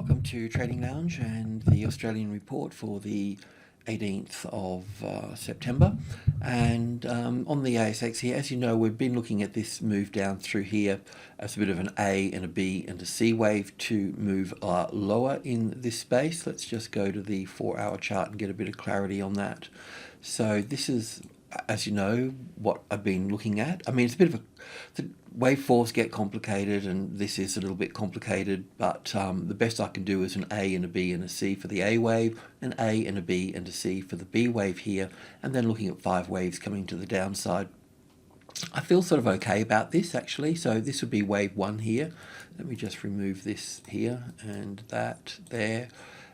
Welcome to Trading Lounge and the Australian report for the 18th of September. And on the ASX here, as you know, we've been looking at this move down through here as a bit of an A and a B and a C wave to move lower in this space. Let's just go to the 4-hour chart and get a bit of clarity on that. So this is, as you know, what I've been looking at. I mean, it's a bit of the waveforms get complicated, and this is a little bit complicated, but the best I can do is an A and a B and a C for the A wave, an A and a B and a C for the B wave here, and then looking at 5 waves coming to the downside. I feel sort of okay about this actually. So this would be wave 1 here. Let me just remove this here and that there.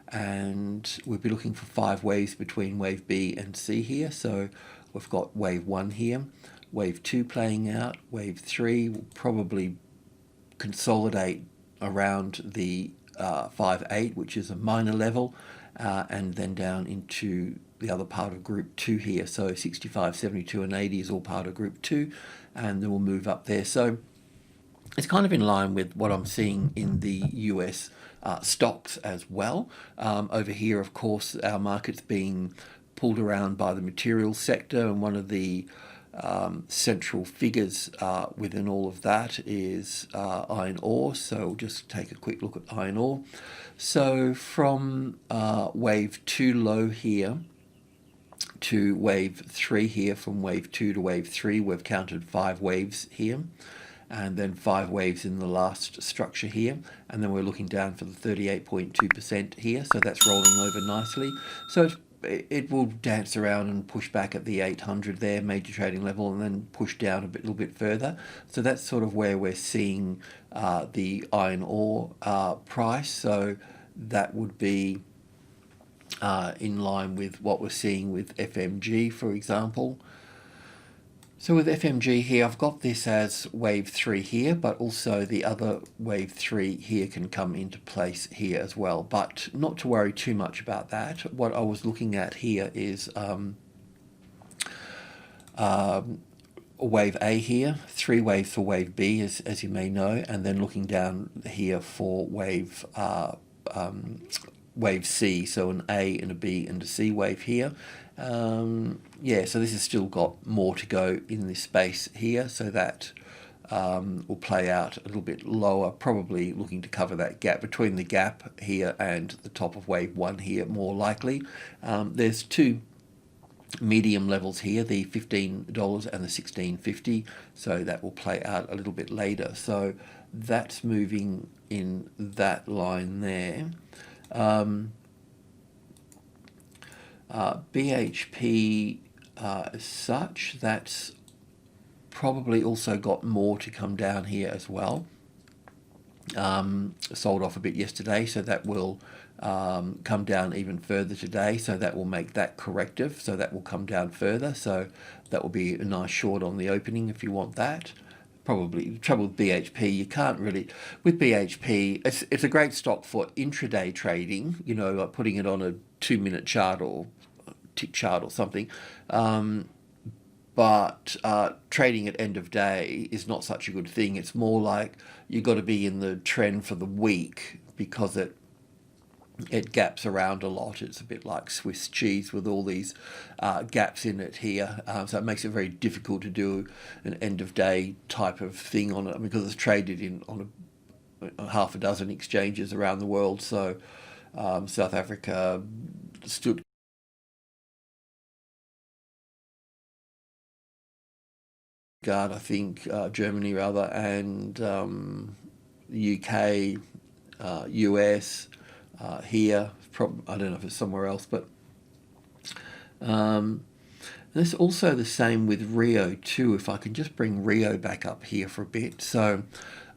And we'll be looking for 5 waves between wave B and C here. So we've got wave 1 here, wave 2 playing out, wave 3 will probably consolidate around the 5-8, which is a minor level, and then down into the other part of group 2 here. So 65, 72 and 80 is all part of group 2, and then we'll move up there. So it's kind of in line with what I'm seeing in the US stocks as well. Over here, of course, our market's being pulled around by the materials sector, and one of the central figures within all of that is iron ore. So we'll just take a quick look at iron ore. So from wave 2 low here to wave 3 here, from wave 2 to wave 3, we've counted 5 waves here, and then 5 waves in the last structure here, and then we're looking down for the 38.2% here, so that's rolling over nicely. So it will dance around and push back at the 800 there, major trading level, and then push down a little bit further. So that's sort of where we're seeing the iron ore price. So that would be in line with what we're seeing with FMG, for example. So with FMG here, I've got this as wave 3 here, but also the other wave 3 here can come into place here as well. But not to worry too much about that. What I was looking at here is wave A here, 3 waves for wave B, as you may know, and then looking down here for wave C, so an A and a B and a C wave here. Yeah, so this has still got more to go in this space here, so that will play out a little bit lower, probably looking to cover that gap between the gap here and the top of wave 1 here, more likely. There's 2 medium levels here, the $15 and the $16.50, so that will play out a little bit later. So that's moving in that line there. BHP as such, that's probably also got more to come down here as well. Sold off a bit yesterday, so that will come down even further today, so that will make that corrective, so that will come down further, so that will be a nice short on the opening if you want that. Probably the trouble with BHP, you can't really, with BHP, it's a great stock for intraday trading, you know, like putting it on a 2-minute chart or tick chart or something, but trading at end of day is not such a good thing. It's more like you've got to be in the trend for the week, because it gaps around a lot. It's a bit like Swiss cheese with all these gaps in it here, so it makes it very difficult to do an end of day type of thing on it, because it's traded in on a half a dozen exchanges around the world. So South Africa, Stuttgart, I think, Germany rather, and the UK, US, here, I don't know if it's somewhere else, but there's also the same with RIO too. If I can just bring RIO back up here for a bit. So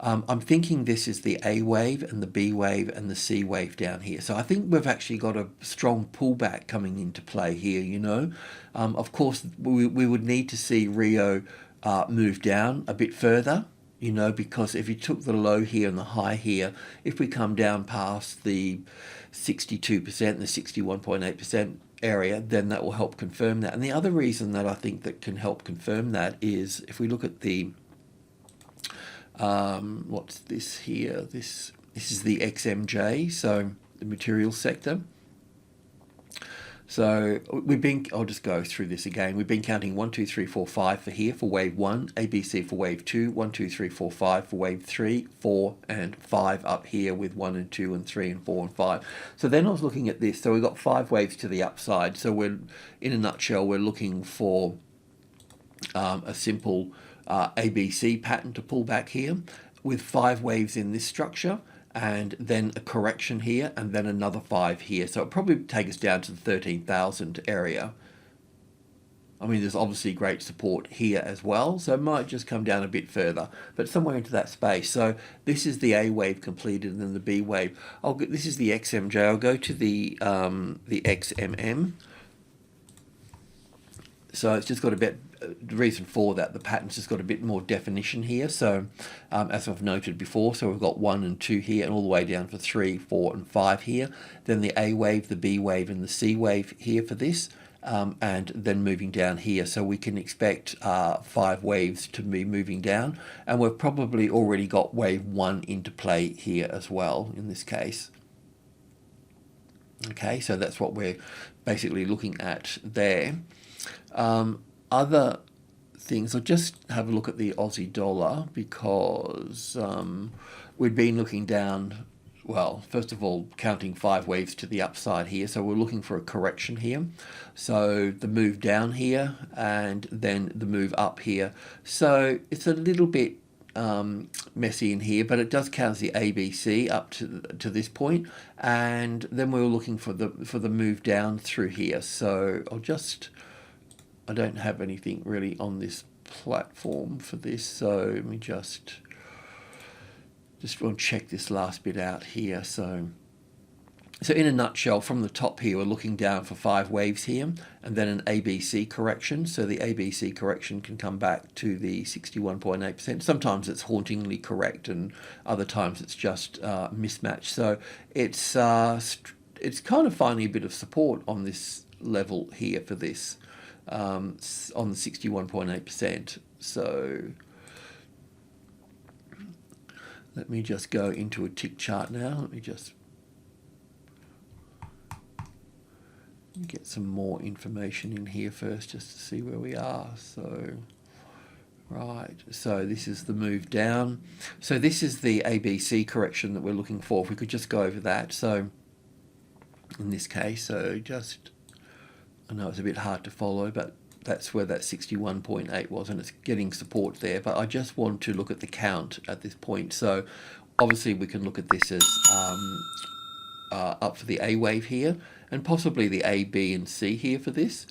I'm thinking this is the A wave and the B wave and the C wave down here. So I think we've actually got a strong pullback coming into play here, you know. Of course, we would need to see RIO move down a bit further, you know, because if you took the low here and the high here, if we come down past the 62% and the 61.8% area, then that will help confirm that. And the other reason that I think that can help confirm that is if we look at the what's this here, this This is the XMJ, so the materials sector. So I'll just go through this again. We've been counting 1, 2, 3, 4, 5 for here for wave 1, ABC for wave 2, 1, 2, 3, 4, 5 for wave 3, 4 and 5 up here with 1 and 2 and 3 and 4 and 5. So then I was looking at this. So we've got 5 waves to the upside. So we're, in a nutshell, we're looking for a simple ABC pattern to pull back here with 5 waves in this structure, and then a correction here, and then another 5 here. So it'll probably take us down to the 13,000 area. I mean, there's obviously great support here as well, so it might just come down a bit further, but somewhere into that space. So this is the A wave completed, and then the B wave. This is the XMJ. I'll go to the XMM. So it's just got a bit, the reason for that, the pattern's just got a bit more definition here. So as I've noted before, so we've got 1 and 2 here, and all the way down for 3, 4 and 5 here. Then the A wave, the B wave and the C wave here for this, and then moving down here. So we can expect 5 waves to be moving down, and we've probably already got wave 1 into play here as well in this case. Okay, so that's what we're basically looking at there. Other things, I'll just have a look at the Aussie dollar, because we've been looking down, well, first of all, counting 5 waves to the upside here. So we're looking for a correction here. So the move down here and then the move up here. So it's a little bit messy in here, but it does count as the ABC up to this point, and then we were looking for the move down through here. So I don't have anything really on this platform for this, so let me just want to check this last bit out here. So in a nutshell, from the top here, we're looking down for 5 waves here, and then an ABC correction. So the ABC correction can come back to the 61.8%. Sometimes it's hauntingly correct, and other times it's just mismatched. So it's kind of finding a bit of support on this level here for this. On the 61.8%. So let me just go into a tick chart now. Let me just get some more information in here first, just to see where we are. So right, so this is the move down. So this is the ABC correction that we're looking for. If we could just go over that. So in this case, so just, I know it's a bit hard to follow, but that's where that 61.8 was, and it's getting support there. But I just want to look at the count at this point. So obviously we can look at this as up for the A wave here, and possibly the A, B and C here for this.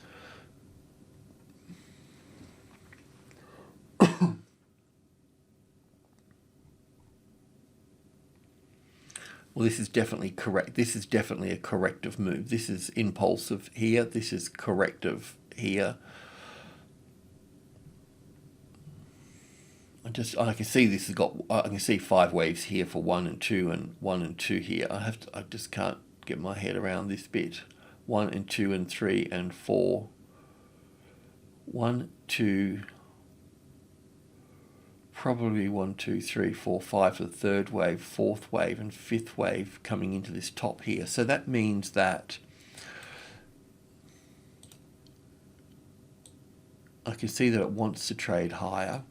Well, this is definitely correct. This is definitely a corrective move. This is impulsive here. This is corrective here. I can see this has got, I can see 5 waves here for 1 and 2 and 1 and 2 here. I just can't get my head around this bit. 1 and 2 and 3 and 4. 1, 2, probably 1, 2, 3, 4, 5 for the 3rd wave, 4th wave and 5th wave coming into this top here. So that means that I can see that it wants to trade higher.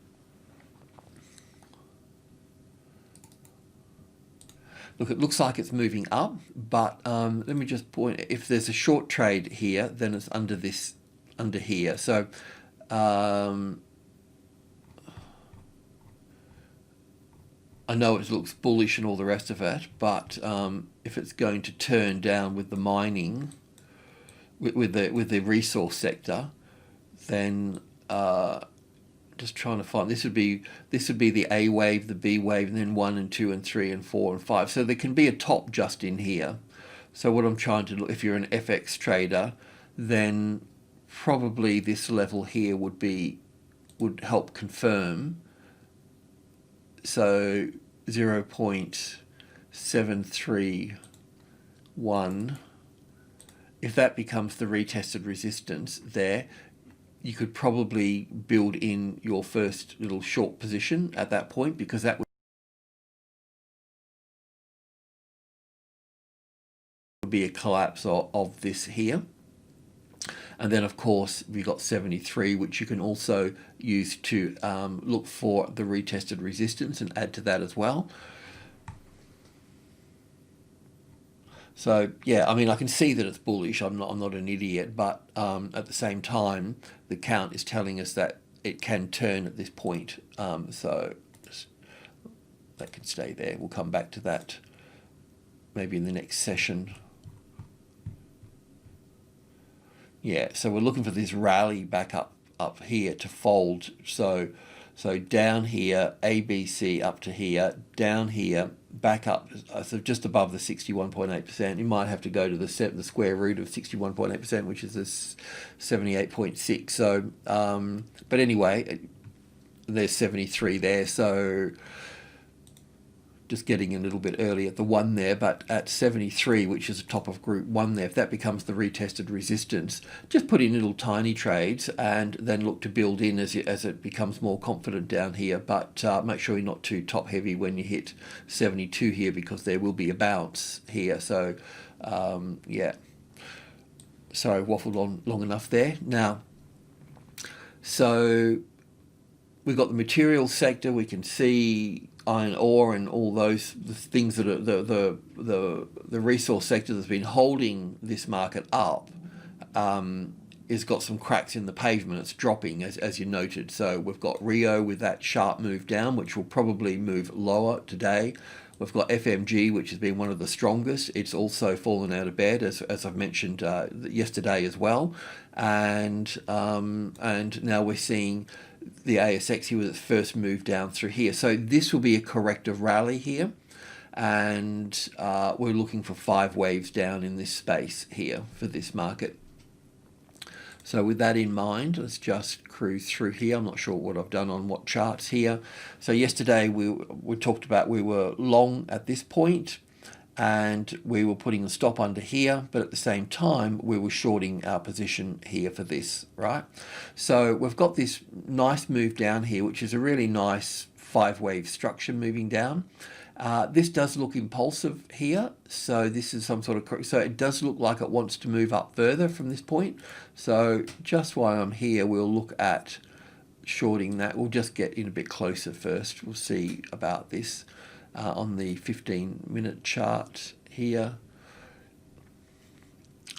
Look, it looks like it's moving up, but let me just point, if there's a short trade here, then it's under here. So I know it looks bullish and all the rest of it, but if it's going to turn down with the mining, with the resource sector, then just trying to find, this would be the A wave, the B wave, and then 1 and 2 and 3 and 4 and 5. So there can be a top just in here. So what I'm trying to look, if you're an FX trader, then probably this level here would help confirm. So 0.731, if that becomes the retested resistance there, you could probably build in your first little short position at that point, because that would be a collapse of this here. And then, of course, we've got 73, which you can also use to look for the retested resistance and add to that as well. So, yeah, I mean, I can see that it's bullish. I'm not an idiot, but at the same time, the count is telling us that it can turn at this point. So that can stay there. We'll come back to that maybe in the next session. Yeah, so we're looking for this rally back up here to fold. So down here, ABC up to here, down here, back up, so just above the 61.8%. You might have to go to the square root of 61.8%, which is this 78.6. So, but anyway, there's 73 there. So just getting a little bit early at the 1 there, but at 73, which is the top of group 1 there, if that becomes the retested resistance, just put in little tiny trades and then look to build in as it becomes more confident down here. But make sure you're not too top heavy when you hit 72 here, because there will be a bounce here. So yeah, sorry, waffled on long enough there. Now, so we've got the materials sector. We can see iron ore and all those things that are the resource sector that's been holding this market up is got some cracks in the pavement. It's dropping, as you noted. So we've got RIO with that sharp move down, which will probably move lower today. We've got FMG, which has been one of the strongest. It's also fallen out of bed, as I've mentioned yesterday as well. And now we're seeing the ASX here with its first move down through here. So this will be a corrective rally here. And we're looking for 5 waves down in this space here for this market. So with that in mind, let's just cruise through here. I'm not sure what I've done on what charts here. So yesterday we talked about we were long at this point, and we were putting a stop under here, but at the same time we were shorting our position here for this, right? So we've got this nice move down here, which is a really nice 5-wave structure moving down. This does look impulsive here, so this is some sort of, so it does look like it wants to move up further from this point. So just while I'm here, we'll look at shorting that. We'll just get in a bit closer first. We'll see about this on the 15-minute chart here.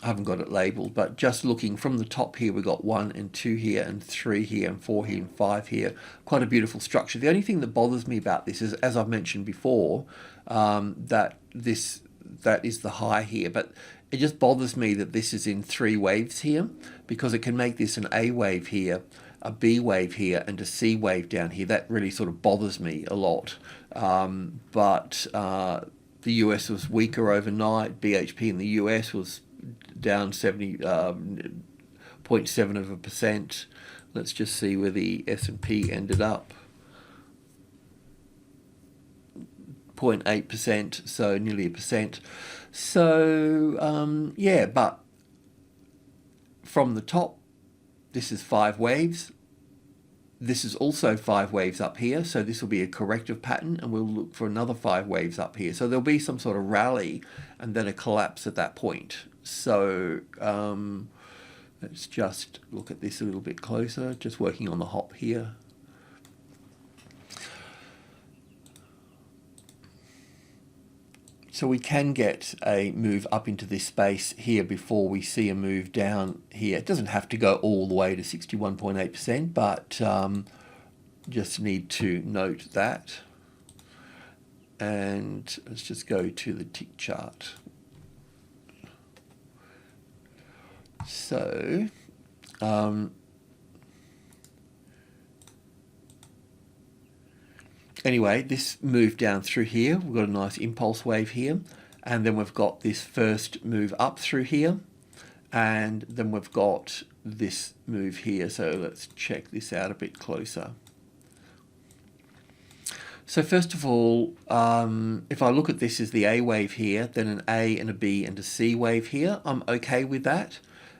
I haven't got it labeled, but just looking from the top here, we've got 1 and 2 here and 3 here and 4 here and 5 here. Quite a beautiful structure. The only thing that bothers me about this is, as I've mentioned before, that is the high here, but it just bothers me that this is in 3 waves here, because it can make this an A wave here, a B wave here, and a C wave down here. That really sort of bothers me a lot. But the US was weaker overnight. BHP in the US was down 0.7%. Let's just see where the S&P ended up. 0.8%, so nearly 1%. So yeah, but from the top, this is 5 waves. This is also 5 waves up here, so this will be a corrective pattern, and we'll look for another 5 waves up here. So there'll be some sort of rally and then a collapse at that point. So let's just look at this a little bit closer, just working on the hop here. So we can get a move up into this space here before we see a move down here. It doesn't have to go all the way to 61.8%, but just need to note that. And let's just go to the tick chart. So anyway, this move down through here, we've got a nice impulse wave here, and then we've got this first move up through here, and then we've got this move here. So let's check this out a bit closer. So first of all, if I look at this as the A wave here, then an A and a B and a C wave here, I'm okay with that.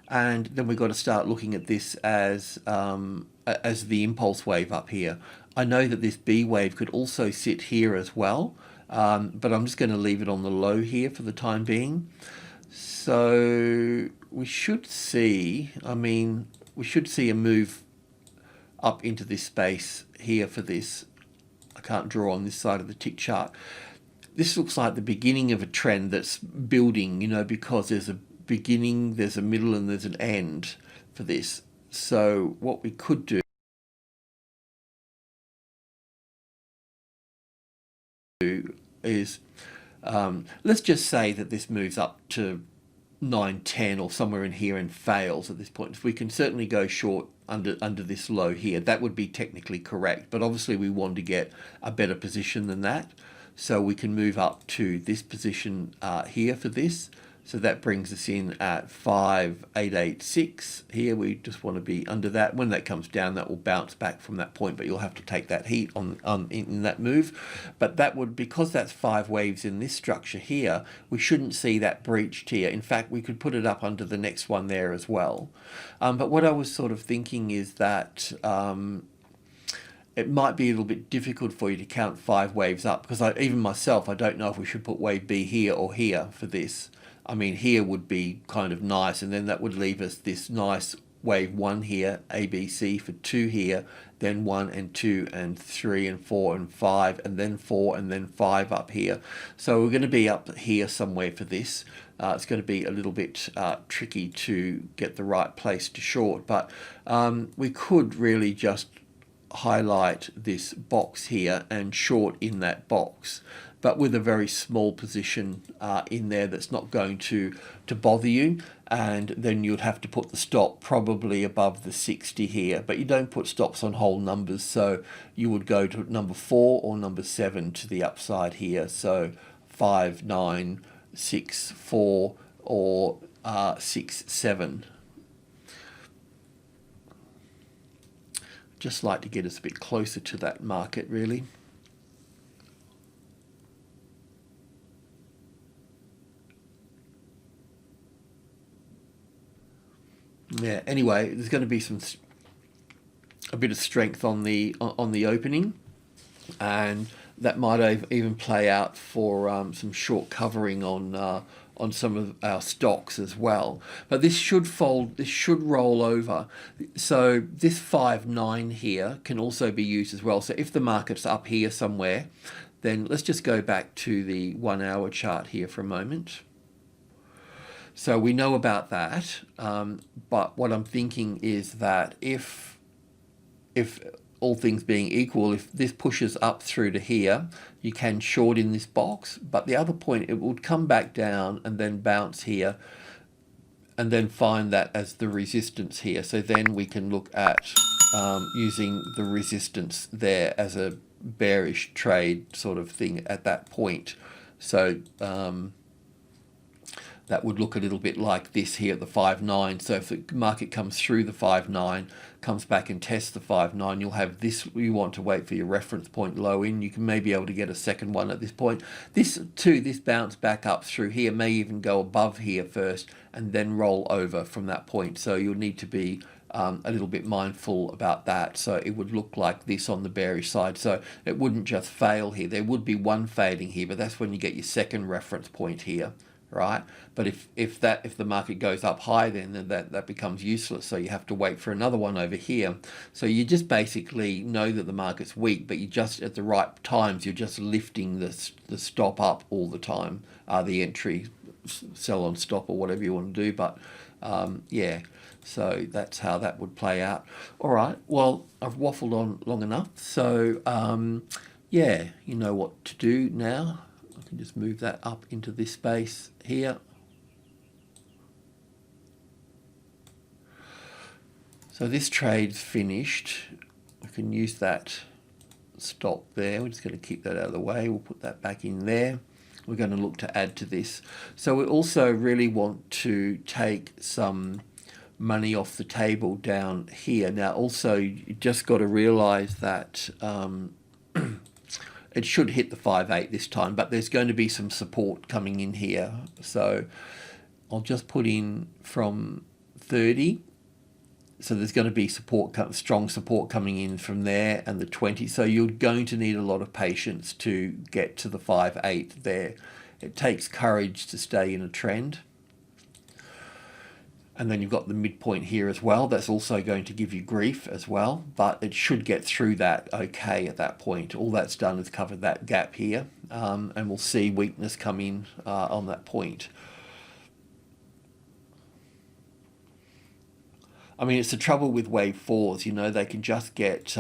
And then we've got to start looking at this as the impulse wave up here. I know that this B wave could also sit here as well, but I'm just going to leave it on the low here for the time being. So we should see, we should see a move up into this space here for this. I can't draw on this side of the tick chart. This looks like the beginning of a trend that's building, because there's a beginning, there's a middle, and there's an end for this. So what we could do is, let's just say that this moves up to 910 or somewhere in here and fails at this point. We can certainly go short under this low here. That would be technically correct, but obviously we want to get a better position than that. So we can move up to this position here for this. So that brings us in at 5886 here. We just want to be under that. When that comes down, that will bounce back from that point, but you'll have to take that heat in that move. But that would, because that's 5 waves in this structure here, we shouldn't see that breached here. In fact, we could put it up under the next one there as well. But what I was sort of thinking is that it might be a little bit difficult for you to count 5 waves up, because even myself, I don't know if we should put wave B here or here for this. Here would be kind of nice, and then that would leave us this nice wave 1 here, ABC for 2 here, then 1 and 2 and 3 and 4 and 5, and then 4 and then 5 up here. So we're going to be up here somewhere for this. It's going to be a little bit tricky to get the right place to short, but we could really just highlight this box here and short in that box, but with a very small position in there that's not going to bother you. And then you'd have to put the stop probably above the 60 here, but you don't put stops on whole numbers, so you would go to number 4 or number 7 to the upside here. So 5, 9, 6, 4 or 6, 7. Just like to get us a bit closer to that market, really. Yeah, anyway, there's going to be a bit of strength on the opening, and that might even play out for some short covering on some of our stocks as well. But this should fold, this should roll over. So this 5-9 here can also be used as well. So if the market's up here somewhere, then let's just go back to the 1 hour chart here for a moment. So we know about that, but what I'm thinking is that if all things being equal, if this pushes up through to here, you can short in this box. But the other point, it would come back down and then bounce here and then find that as the resistance here. So then we can look at using the resistance there as a bearish trade sort of thing at that point. So that would look a little bit like this here at the 5-9. So if the market comes through the 5-9, comes back and tests the 5-9, you'll have this. You want to wait for your reference point low in. You can maybe be able to get a second one at this point. This bounce back up through here may even go above here first and then roll over from that point. So you'll need to be a little bit mindful about that. So it would look like this on the bearish side. So it wouldn't just fail here. There would be one failing here, but that's when you get your second reference point here. Right, but if the market goes up high, then that becomes useless. So you have to wait for another one over here. So you just basically know that the market's weak, but you just at the right times you're just lifting the stop up all the time, the entry, sell on stop or whatever you want to do. But yeah, so that's how that would play out. All right, well, I've waffled on long enough. So yeah, you know what to do now. I can just move that up into this space here. So this trade's finished. I can use that stop there. We're just going to keep that out of the way. We'll put that back in there. We're going to look to add to this. So we also really want to take some money off the table down here. Now also you just got to realize that it should hit the 5.8 this time, but there's going to be some support coming in here. So I'll just put in from 30. So there's going to be support, strong support coming in from there, and the 20. So you're going to need a lot of patience to get to the 5.8 there. It takes courage to stay in a trend. And then you've got the midpoint here as well. That's also going to give you grief as well, but it should get through that okay at that point. All that's done is cover that gap here, and we'll see weakness come in on that point. I mean, it's the trouble with wave fours, you know, they can just get,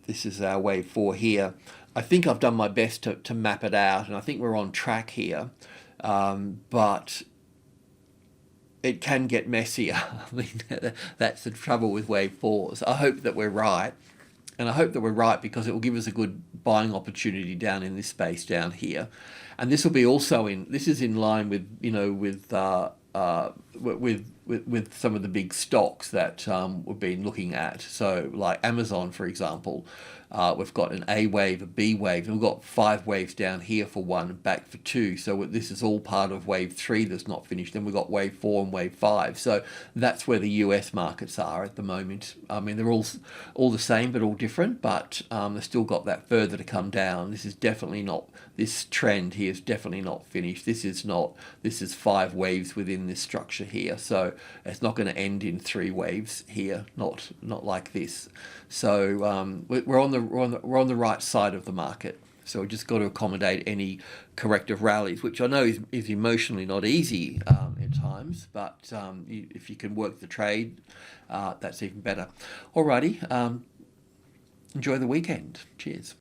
this is our wave four here. I think I've done my best to map it out, and I think we're on track here, but it can get messier. I mean, that's the trouble with wave fours. I hope that we're right, and I hope that we're right because it will give us a good buying opportunity down in this space down here, and this will be also this is in line with, you know, with some of the big stocks that we've been looking at. So like Amazon, for example, we've got an A wave, a B wave, and we've got 5 waves down here for 1 and back for 2. So this is all part of wave 3 that's not finished. Then we've got wave 4 and wave 5. So that's where the US markets are at the moment. I mean, they're all the same, but all different, but they've still got that further to come down. This is definitely not, this trend here is definitely not finished. This is 5 waves within this structure here. So it's not going to end in 3 waves here, not like this. So we're on the right side of the market. So we've just got to accommodate any corrective rallies, which I know is emotionally not easy at times, but if you can work the trade, that's even better. Alrighty, enjoy the weekend. Cheers.